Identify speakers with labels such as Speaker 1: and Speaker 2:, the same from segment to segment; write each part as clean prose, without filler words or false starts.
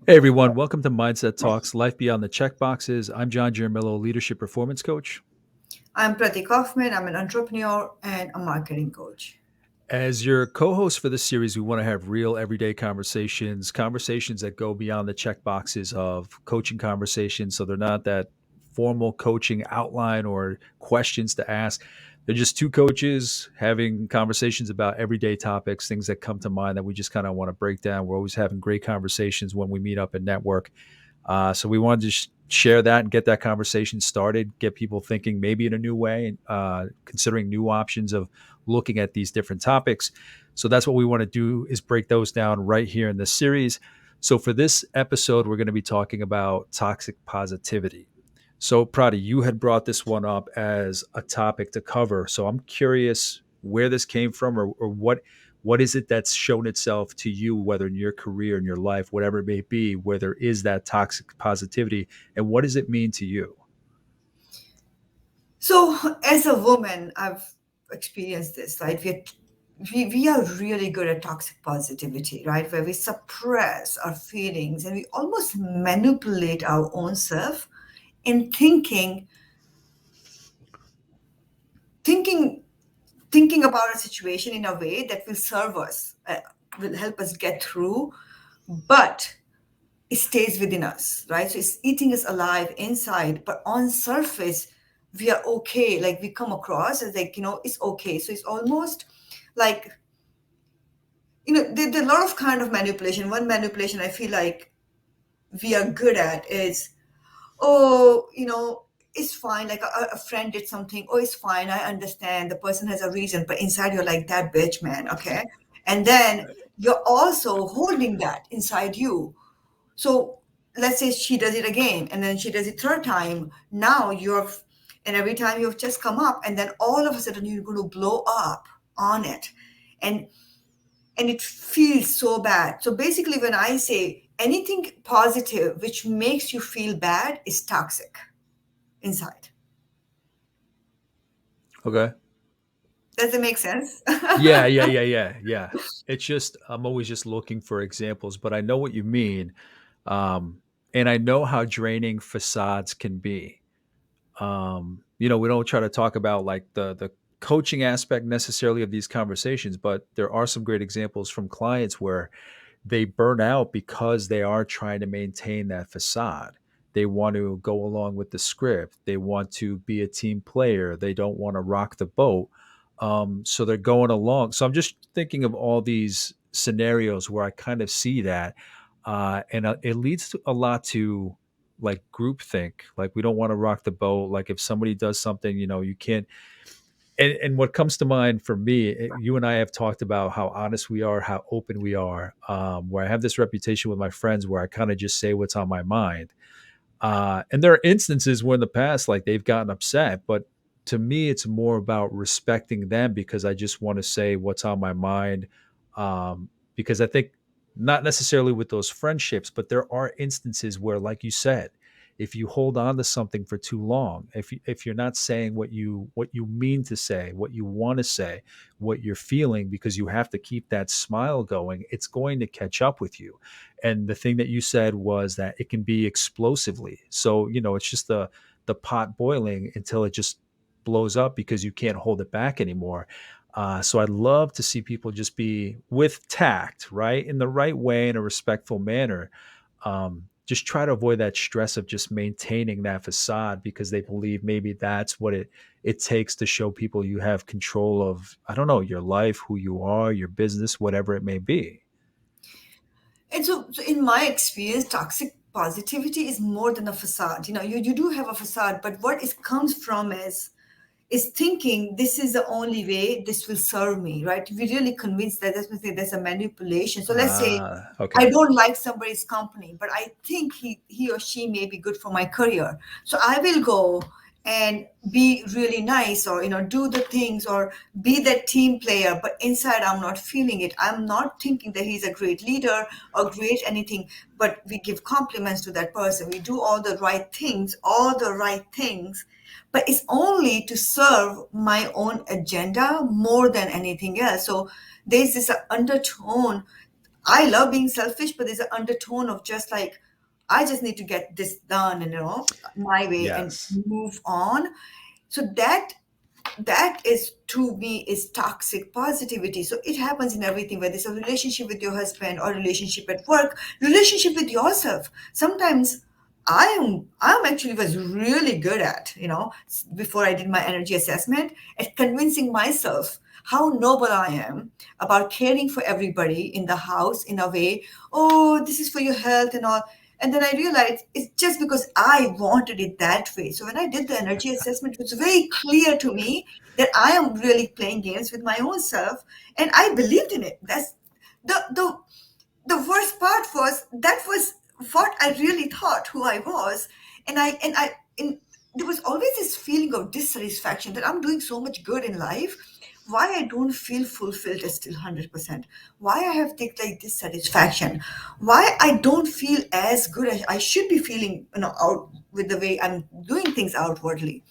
Speaker 1: Hey everyone, welcome to Mindset Talks, Life Beyond the Checkboxes. I'm John Giarmillo, Leadership Performance Coach.
Speaker 2: I'm Prati Kaufman. I'm an entrepreneur and a marketing coach.
Speaker 1: As your co host for this series, we want to have real everyday conversations, conversations that go beyond the checkboxes of coaching conversations. So they're not that formal coaching outline or questions to ask. They're just two coaches having conversations about everyday topics, things that come to mind that we just kind of want to break down. We're always having great conversations when we meet up and network. So we wanted to share that and get that conversation started, get people thinking maybe in a new way, considering new options of looking at these different topics. So that's what we want to do is break those down right here in this series. So for this episode, we're going to be talking about toxic positivity. So Prati, you had brought this one up as a topic to cover. So I'm curious where this came from or what is it that's shown itself to you, whether in your career, in your life, whatever it may be, where there is that toxic positivity, and what does it mean to you?
Speaker 2: So, as a woman, I've experienced this, right? We are really good at toxic positivity, right? Where we suppress our feelings and we almost manipulate our own self in thinking, thinking about a situation in a way that will serve us, will help us get through, but it stays within us, right? So it's eating us alive inside, but on surface, we are okay. Like we come across as like, it's okay. So it's almost like, there's a lot of kind of manipulation. One manipulation I feel like we are good at is, oh, it's fine. Like a friend did something. Oh, it's fine. I understand. The person has a reason, but inside you're like that bitch, man. Okay. And then you're also holding that inside you. So let's say she does it again, and then she does it third time. Now and every time you've just come up, and then all of a sudden you're going to blow up on it, and it feels so bad. So basically, when I say anything positive which makes you feel bad is toxic inside.
Speaker 1: Okay.
Speaker 2: Does it make sense?
Speaker 1: Yeah. It's just I'm always just looking for examples, but I know what you mean, and I know how draining facades can be. We don't try to talk about like the coaching aspect necessarily of these conversations, but there are some great examples from clients where they burn out because they are trying to maintain that facade. They want to go along with the script. They want to be a team player. They don't want to rock the boat. So they're going along. So I'm just thinking of all these scenarios where I kind of see that, and it leads to a lot to like groupthink. Like we don't want to rock the boat. Like if somebody does something, you can't and what comes to mind for me, you and I have talked about how honest we are, how open we are. Where I have this reputation with my friends where I kind of just say what's on my mind. And there are instances where in the past, like they've gotten upset, but to me, it's more about respecting them because I just want to say what's on my mind. Because I think not necessarily with those friendships, but there are instances where, like you said, if you hold on to something for too long, if you're not saying what you mean to say, what you want to say, what you're feeling, because you have to keep that smile going, it's going to catch up with you. And the thing that you said was that it can be explosively. So, it's just the pot boiling until it just blows up because you can't hold it back anymore. So I'd love to see people just be with tact, right, in the right way, in a respectful manner. Just try to avoid that stress of just maintaining that facade because they believe maybe that's what it takes to show people you have control of, I don't know, your life, who you are, your business, whatever it may be.
Speaker 2: And so in my experience, toxic positivity is more than a facade. You do have a facade, but what it comes from is thinking this is the only way this will serve me, right? If you're really convinced that there's a manipulation. So let's say I
Speaker 1: Okay.
Speaker 2: don't like somebody's company, but I think he or she may be good for my career. So I will go and be really nice or do the things or be that team player, but inside I'm not feeling it. I'm not thinking that he's a great leader or great anything, but we give compliments to that person. We do all the right things, but it's only to serve my own agenda more than anything else. So there's this undertone. I love being selfish, but there's an undertone of just like, I just need to get this done and, my way and
Speaker 1: Yes.
Speaker 2: move on. So that is, to me, is toxic positivity. So it happens in everything, whether it's a relationship with your husband or relationship at work, relationship with yourself. Sometimes I'm actually was really good at, before I did my energy assessment, at convincing myself how noble I am about caring for everybody in the house in a way. Oh, this is for your health and all. And then I realized it's just because I wanted it that way. So when I did the energy assessment, it was very clear to me that I am really playing games with my own self, and I believed in it. That's the the worst part was that was what I really thought who I was, and there was always this feeling of dissatisfaction that I'm doing so much good in life. Why I don't feel fulfilled is still 100%. Why I have take like dissatisfaction. Why I don't feel as good as I should be feeling, out with the way I'm doing things outwardly.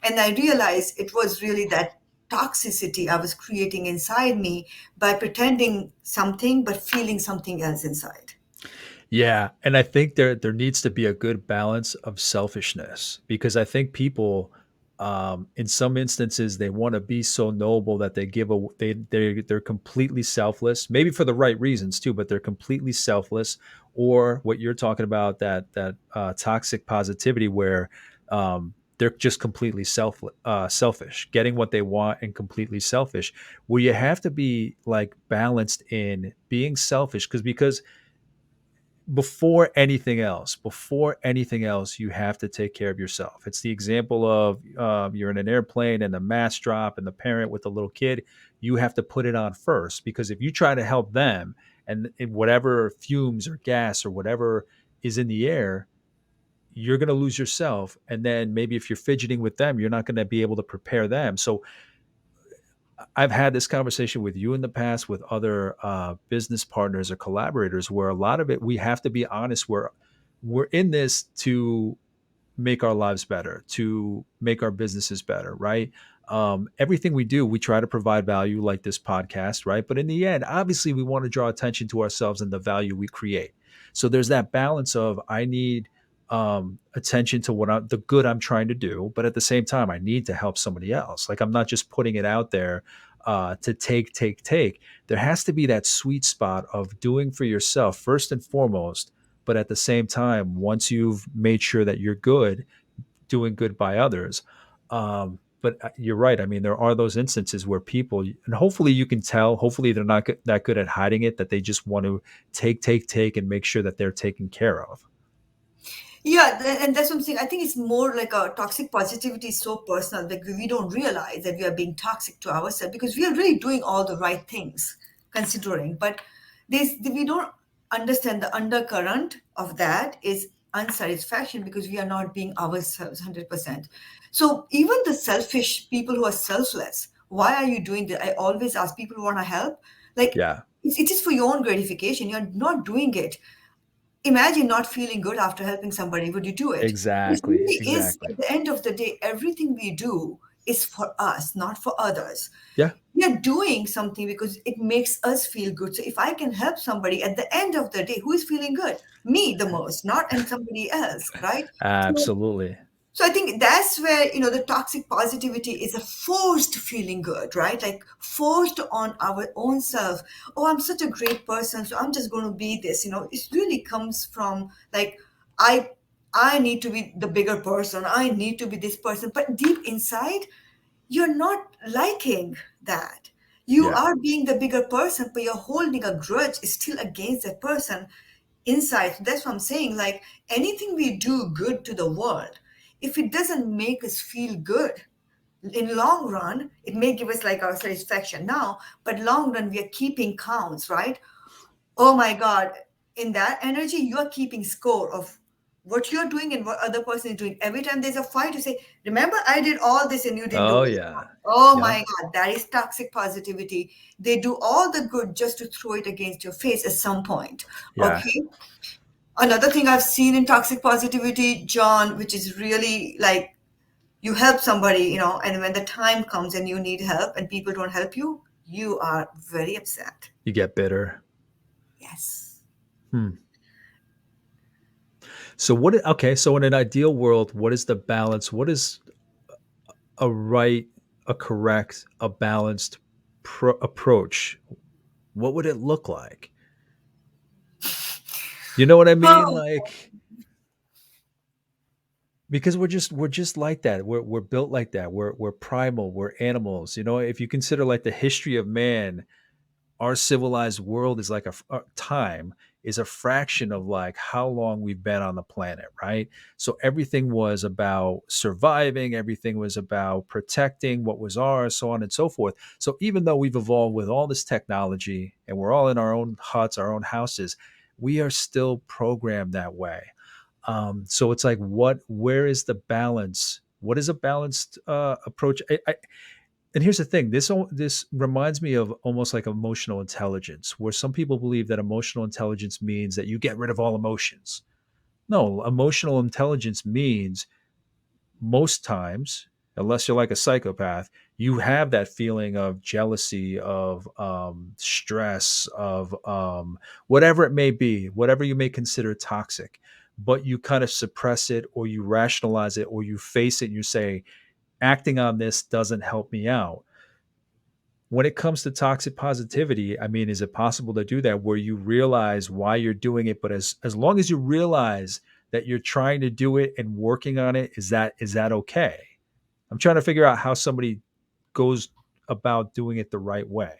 Speaker 2: And I realized it was really that toxicity I was creating inside me by pretending something but feeling something else inside.
Speaker 1: Yeah, and I think there needs to be a good balance of selfishness because I think people, in some instances, they want to be so noble that they give a they're completely selfless, maybe for the right reasons too, but they're completely selfless. Or what you're talking about, that toxic positivity, where they're just completely selfish, getting what they want and completely selfish. Where you have to be like balanced in being selfish, because before anything else, you have to take care of yourself. It's the example of you're in an airplane and the mask drop and the parent with the little kid. You have to put it on first, because if you try to help them and whatever fumes or gas or whatever is in the air, you're going to lose yourself. And then maybe if you're fidgeting with them, you're not going to be able to prepare them. So I've had this conversation with you in the past with other business partners or collaborators, where a lot of it, we have to be honest. We're in this to make our lives better, to make our businesses better, right? Everything we do, we try to provide value, like this podcast, right? But in the end, obviously, we want to draw attention to ourselves and the value we create. So there's that balance of, I need attention to the good I'm trying to do, but at the same time, I need to help somebody else. Like, I'm not just putting it out there to take. There has to be that sweet spot of doing for yourself first and foremost, but at the same time, once you've made sure that you're good, doing good by others. But you're right. I mean, there are those instances where people, and hopefully you can tell, hopefully they're not that good at hiding it, that they just want to take, and make sure that they're taken care of.
Speaker 2: Yeah, and that's what I'm saying. I think it's more like a toxic positivity is so personal. Like we don't realize that we are being toxic to ourselves because we are really doing all the right things, considering. But we don't understand the undercurrent of that is unsatisfaction because we are not being ourselves 100%. So even the selfish people who are selfless, why are you doing that? I always ask people who want to help, like
Speaker 1: Yeah,
Speaker 2: it is for your own gratification. You're not doing it. Imagine not feeling good after helping somebody. Would you do it? It
Speaker 1: exactly.
Speaker 2: really is,
Speaker 1: Exactly.
Speaker 2: at the end of the day, everything we do is for us, not for others.
Speaker 1: Yeah,
Speaker 2: We are doing something because it makes us feel good. So if I can help somebody at the end of the day, who is feeling good? Me the most, not and somebody else, right? So
Speaker 1: absolutely.
Speaker 2: so I think that's where, the toxic positivity is a forced feeling good, right? Like forced on our own self. Oh, I'm such a great person, so I'm just going to be this. It really comes from like I I need to be the bigger person. I need to be this person. But deep inside, you're not liking that. You
Speaker 1: Yeah,
Speaker 2: are being the bigger person, but you're holding a grudge still against that person inside. So that's what I'm saying. Like anything we do good to the world, if it doesn't make us feel good, in long run, it may give us like our satisfaction now, but long run we are keeping counts, right? Oh my God, in that energy, you are keeping score of what you're doing and what other person is doing. Every time there's a fight, you say, remember, I did all this and you didn't do
Speaker 1: oh
Speaker 2: it.
Speaker 1: yeah,
Speaker 2: Oh
Speaker 1: yeah,
Speaker 2: my God, that is toxic positivity. They do all the good just to throw it against your face at some point.
Speaker 1: yeah.
Speaker 2: Okay. Another thing I've seen in toxic positivity, John, which is really like you help somebody, and when the time comes and you need help and people don't help you, you are very upset.
Speaker 1: You get bitter.
Speaker 2: Yes.
Speaker 1: Hmm. So okay, so in an ideal world, what is the balance? What is a right, a correct, a balanced approach? What would it look like? You know what I mean?
Speaker 2: Oh,
Speaker 1: Like, because we're just like that. We're built like that. We're primal. We're animals. You know, if you consider like the history of man, our civilized world is like a time is a fraction of like how long we've been on the planet, right? So everything was about surviving, everything was about protecting what was ours, so on and so forth. So even though we've evolved with all this technology and we're all in our own huts, our own houses, we are still programmed that way. So it's like, where is the balance? What is a balanced approach? And here's the thing, this reminds me of almost like emotional intelligence, where some people believe that emotional intelligence means that you get rid of all emotions. No, emotional intelligence means most times, unless you're like a psychopath, you have that feeling of jealousy, of stress, of whatever it may be, whatever you may consider toxic, but you kind of suppress it, or you rationalize it, or you face it and you say, acting on this doesn't help me out. When it comes to toxic positivity, I mean, is it possible to do that where you realize why you're doing it, but as long as you realize that you're trying to do it and working on it, is that okay? I'm trying to figure out how somebody goes about doing it the right way.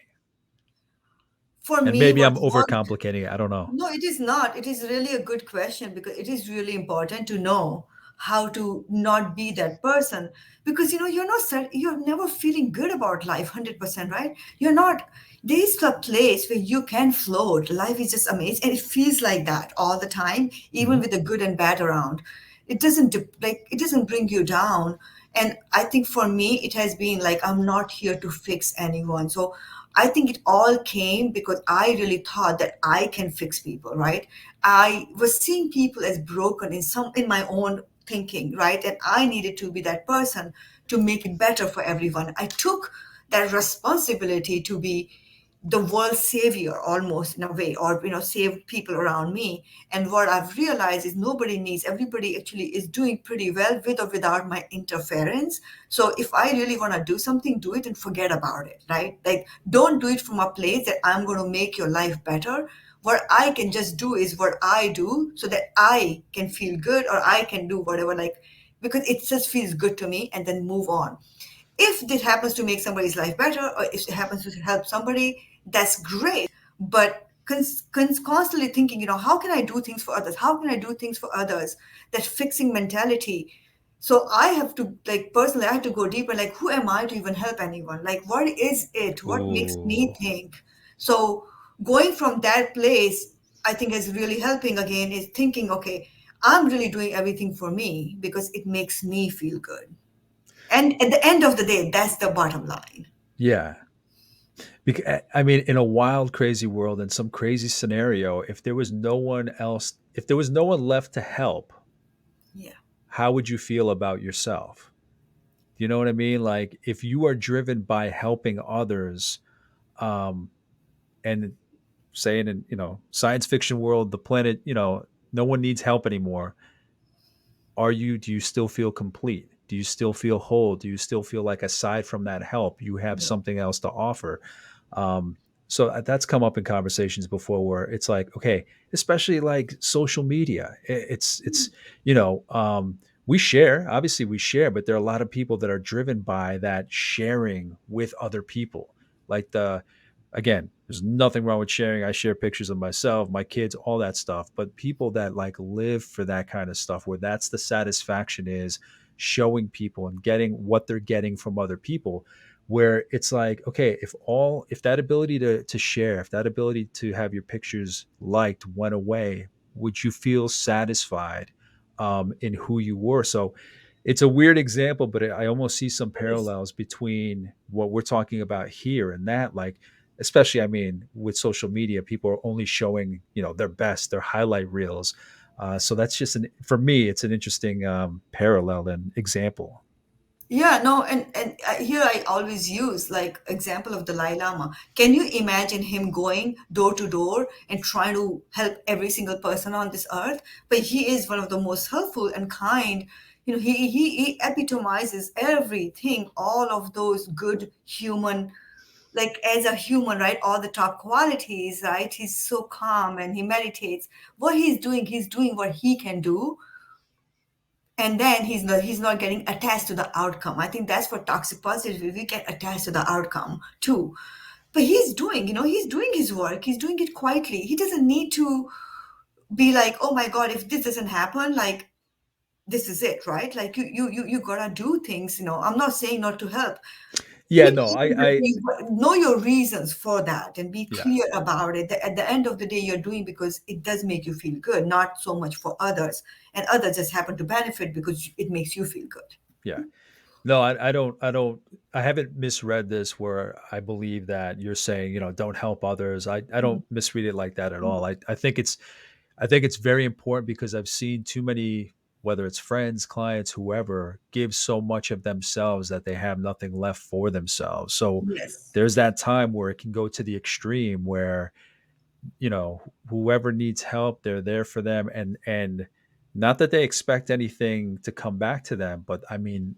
Speaker 2: for
Speaker 1: And
Speaker 2: me,
Speaker 1: maybe
Speaker 2: what
Speaker 1: I'm
Speaker 2: worked.
Speaker 1: overcomplicating it. I don't know.
Speaker 2: No, it is not. It is really a good question because it is really important to know how to not be that person. Because you're not you're never feeling good about life 100%, right? You're not. There is a place where you can float. Life is just amazing, and it feels like that all the time, even
Speaker 1: Mhm.
Speaker 2: with the good and bad around. It doesn't it doesn't bring you down. And I think for me, it has been like I'm not here to fix anyone. So I think it all came because I really thought that I can fix people, right? I was seeing people as broken in my own thinking, right? And I needed to be that person to make it better for everyone. I took that responsibility to be the world's savior almost in a way, or save people around me. And what I've realized is nobody needs, everybody actually is doing pretty well with or without my interference. So if I really want to do something, do it and forget about it, right? Like, don't do it from a place that I'm going to make your life better. What I can just do is what I do so that I can feel good, or I can do whatever, like, because it just feels good to me, and then move on. If this happens to make somebody's life better, or if it happens to help somebody, that's great. But constantly thinking, how can I do things for others? How can I do things for others? That fixing mentality. So I have to, like, personally, I have to go deeper. Like, who am I to even help anyone? Like, what is it? What makes me
Speaker 1: Ooh.
Speaker 2: think? So going from that place, I think is really helping again, is thinking, okay, I'm really doing everything for me because it makes me feel good. And at the end of the day, that's the bottom line.
Speaker 1: Yeah. Because, I mean, in a wild, crazy world, in some crazy scenario, if there was no one else, if there was no one left to help,
Speaker 2: Yeah.
Speaker 1: how would you feel about yourself? You know what I mean? Like, if you are driven by helping others, um, and saying in science fiction world, the planet, no one needs help anymore. Do you still feel complete? Do you still feel whole? Do you still feel like, aside from that help, you have
Speaker 2: Yeah.
Speaker 1: something else to offer? Um, so that's come up in conversations before, where it's like, okay, especially like social media, it's we share, obviously we share, but there are a lot of people that are driven by that sharing with other people. Like, again, there's nothing wrong with sharing. I share pictures of myself, my kids, all that stuff. But people that like live for that kind of stuff, where that's the satisfaction, is showing people and getting what they're getting from other people, where it's like, okay, if that ability to share, if that ability to have your pictures liked went away, would you feel satisfied in who you were? So it's a weird example, but I almost see some
Speaker 2: It is.
Speaker 1: parallels between what we're talking about here and that. Like, especially, I mean, with social media, people are only showing their best, their highlight reels. So that's just for me, it's an interesting parallel and example.
Speaker 2: Yeah, no, and here I always use like example of Dalai Lama. Can you imagine him going door to door and trying to help every single person on this earth? But he is one of the most helpful and kind. You know, he epitomizes everything, all of those good human, like as a human, right? All the top qualities, right? He's so calm and he meditates. What he's doing what he can do, and then he's not getting attached to the outcome. I think that's what toxic positivity, we get attached to the outcome too. But he's doing his work, he's doing it quietly. He doesn't need to be like, oh my god, if this doesn't happen, like this is it, right? Like you gotta do things. I'm not saying not to help.
Speaker 1: Yeah, no,
Speaker 2: Know your reasons for that and be
Speaker 1: yeah,
Speaker 2: clear about it. At the end of the day, you're doing because it does make you feel good, not so much for others. And others just happen to benefit because it makes you feel good.
Speaker 1: yeah. No, I haven't misread this where I believe that you're saying, don't help others. I
Speaker 2: Mhm.
Speaker 1: don't misread it like that at
Speaker 2: Mhm.
Speaker 1: all. I think it's very important because I've seen too many, whether it's friends, clients, whoever, give so much of themselves that they have nothing left for themselves. So
Speaker 2: Yes.
Speaker 1: there's that time where it can go to the extreme where, whoever needs help, they're there for them, and not that they expect anything to come back to them, but I mean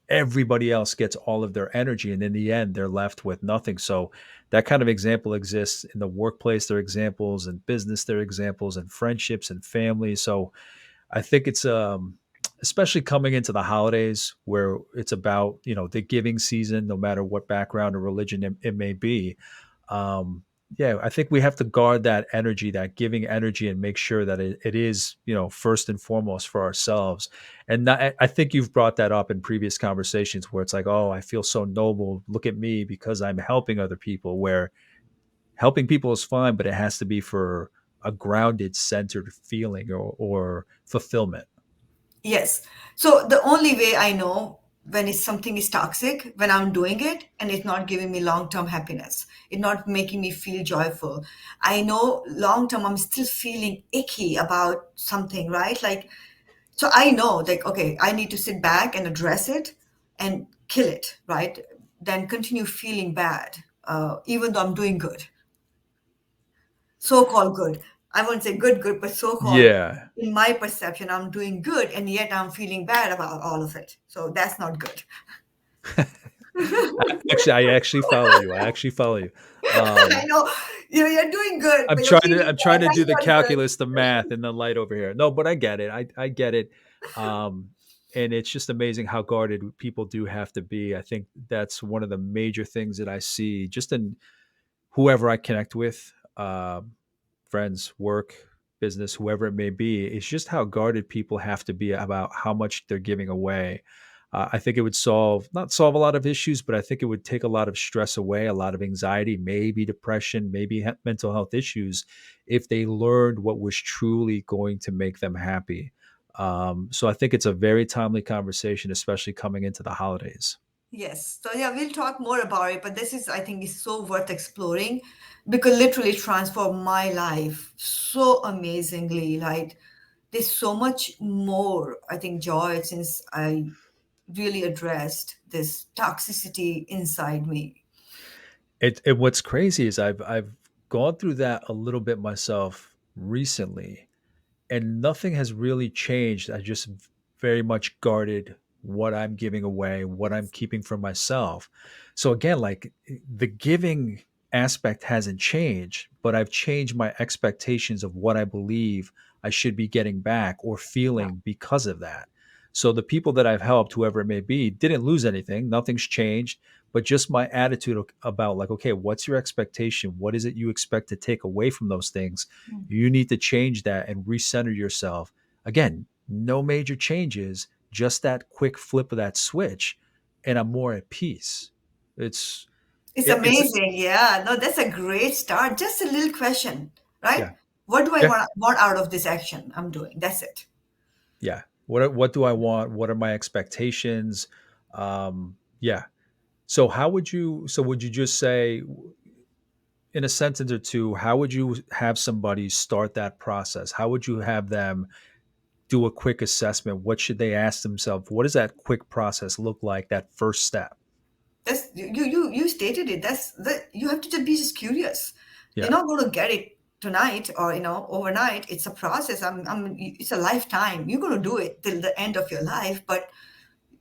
Speaker 1: everybody else gets all of their energy, and in the end they're left with nothing. So that kind of example exists in the workplace. There are examples in business, there are examples in friendships and family. So I think it's especially coming into the holidays where it's about, the giving season, no matter what background or religion it may be. um yeah, I think we have to guard that energy, that giving energy, and make sure that it is, first and foremost for ourselves. And not, I think you've brought that up in previous conversations where it's like, oh, I feel so noble, look at me because I'm helping other people, where helping people is fine, but it has to be for a grounded, centered feeling or fulfillment.
Speaker 2: Yes. So the only way I know when it's something is toxic, when I'm doing it and it's not giving me long-term happiness, it's not making me feel joyful. I know long-term I'm still feeling icky about something, right? Like, so I know, like, okay, I need to sit back and address it and kill it, right? Then continue feeling bad, even though I'm doing good, so-called good. I won't say good, good, but so-called,
Speaker 1: Yeah.
Speaker 2: in my perception, I'm doing good, and yet I'm feeling bad about all of it. So that's not good.
Speaker 1: I actually follow you. I actually follow you.
Speaker 2: I
Speaker 1: Um,
Speaker 2: know you're doing good,
Speaker 1: I'm
Speaker 2: but you're
Speaker 1: trying to
Speaker 2: feeling
Speaker 1: I'm trying
Speaker 2: bad.
Speaker 1: to do
Speaker 2: That's
Speaker 1: the
Speaker 2: not good.
Speaker 1: calculus, the math, and the light over here. No, but I get it. I get it. Um, and it's just amazing how guarded people do have to be. I think that's one of the major things that I see just in whoever I connect with, friends, work, business, whoever it may be. It's just how guarded people have to be about how much they're giving away. I think it would not solve a lot of issues, but I think it would take a lot of stress away, a lot of anxiety, maybe depression, maybe mental health issues, if they learned what was truly going to make them happy. So I think it's a very timely conversation, especially coming into the holidays.
Speaker 2: Yes. So yeah, we'll talk more about it, but this is, I think, is so worth exploring because literally transformed my life so amazingly. Like there's so much more, I think, joy since I really addressed this toxicity inside me.
Speaker 1: And what's crazy is I've gone through that a little bit myself recently, and nothing has really changed. I just very much guarded what I'm giving away, what I'm keeping for myself. So again, like the giving aspect hasn't changed, but I've changed my expectations of what I believe I should be getting back or
Speaker 2: Yeah.
Speaker 1: feeling because of that. So the people that I've helped, whoever it may be, didn't lose anything. Nothing's changed, but just my attitude about like, okay, what's your expectation? What is it you expect to take away from those things? You need to change that and recenter yourself. Again, no major changes, just that quick flip of that switch, and I'm more at peace. It's
Speaker 2: It's
Speaker 1: it's
Speaker 2: amazing. Yeah. No, that's a great start. Just a little question, right?
Speaker 1: yeah.
Speaker 2: What do I
Speaker 1: Yeah.
Speaker 2: want out of this action I'm doing? That's it.
Speaker 1: Yeah. What do I want? What are my expectations? Yeah. So would you just say in a sentence or two, how would you have somebody start that process? How would you have them do a quick assessment, what should they ask themselves? What does that quick process look like, that first step?
Speaker 2: That's you stated it. That's that you have to just be just curious. You're
Speaker 1: Yeah.
Speaker 2: not going to get it tonight or overnight. It's a process. It's a lifetime. You're going to do it till the end of your life. But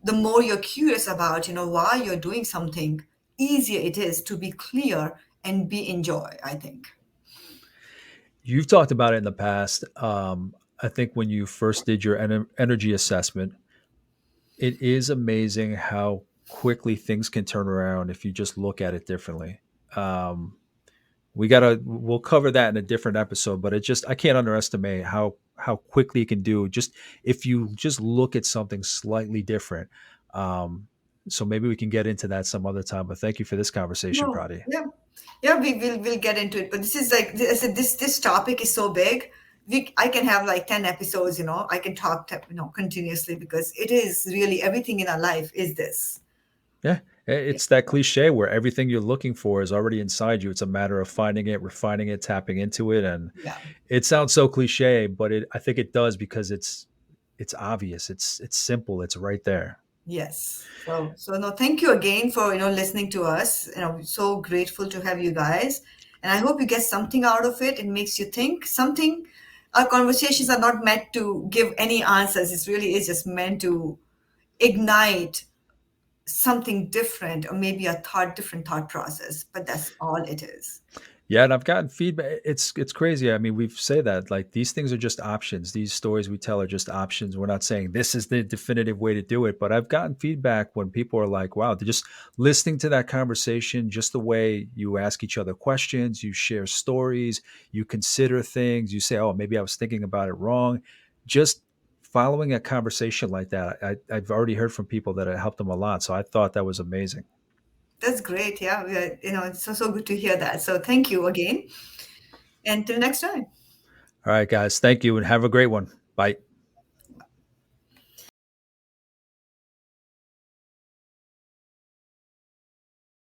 Speaker 2: the more you're curious about why you're doing something, easier it is to be clear and be enjoy, I think.
Speaker 1: You've talked about it in the past. I think when you first did your energy assessment, it is amazing how quickly things can turn around if you just look at it differently. Um, we'll cover that in a different episode, but I can't underestimate how quickly it can do just if you just look at something slightly different. Um, so maybe we can get into that some other time. But thank you for this conversation,
Speaker 2: No,
Speaker 1: Prati.
Speaker 2: yeah, yeah, we'll get into it. But this is like I said, this topic is so big. I can have like 10 episodes. I can talk continuously because it is really everything in our life is this.
Speaker 1: Yeah, it's that cliche where everything you're looking for is already inside you. It's a matter of finding it, refining it, tapping into it, and
Speaker 2: Yeah.
Speaker 1: it sounds so cliche, but I think it does because it's obvious. It's simple. It's right there.
Speaker 2: Yes. So no, thank you again for listening to us. So grateful to have you guys, and I hope you get something out of it. It makes you think something. Our conversations are not meant to give any answers. It really is just meant to ignite something different or maybe different thought process. But that's all it is.
Speaker 1: Yeah, and I've gotten feedback. It's crazy. I mean, we say that like these things are just options. These stories we tell are just options. We're not saying this is the definitive way to do it. But I've gotten feedback when people are like, "Wow, they're just listening to that conversation, just the way you ask each other questions, you share stories, you consider things, you say, oh, maybe I was thinking about it wrong." Just following a conversation like that, I've already heard from people that it helped them a lot. So I thought that was amazing.
Speaker 2: That's great. Yeah, it's so good to hear that. So thank you again. Until next time.
Speaker 1: All right, guys, thank you, and have a great one. Bye.